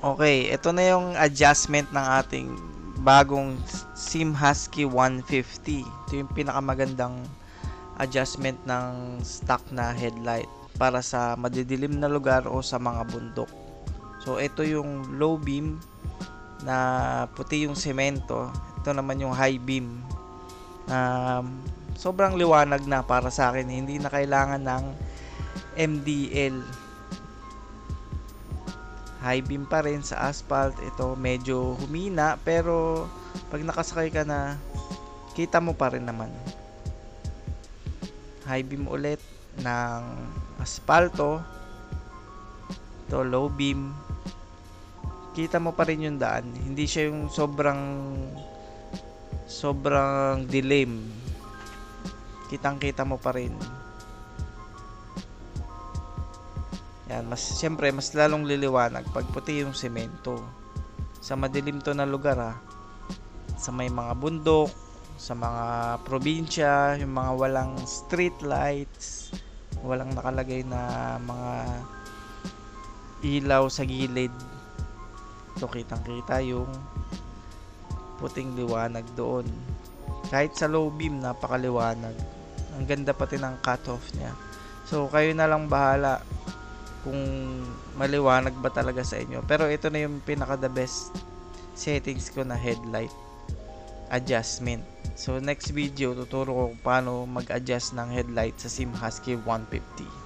Okay, ito na yung adjustment ng ating bagong Sim Husky 150. Ito yung pinakamagandang adjustment ng stock na headlight para sa madidilim na lugar o sa mga bundok. So ito yung low beam na puti yung semento. Ito naman yung high beam na sobrang liwanag na para sa akin. Hindi na kailangan ng MDL. High beam pa rin sa asphalt. Ito medyo humina pero pag nakasakay ka na, kita mo pa rin naman. High beam ulit ng asfalto. Ito low beam. Kita mo pa rin yung daan. Hindi siya yung sobrang dilim. Kitang-kita mo pa rin. Yan, siyempre mas lalong liliwanag pag puti yung semento. Sa madilim to na lugar sa may mga bundok, sa mga probinsya, yung mga walang street lights, walang nakalagay na mga ilaw sa gilid. So kitang-kita yung puting liwanag doon. Kahit sa low beam, napakaliwanag. Ang ganda pati ng cutoff niya. So kayo na lang bahala kung maliwanag ba talaga sa inyo. Pero ito na yung pinaka the best settings ko na headlight adjustment. So next video tuturo ko kung paano mag-adjust ng headlight sa Sim Husky 150.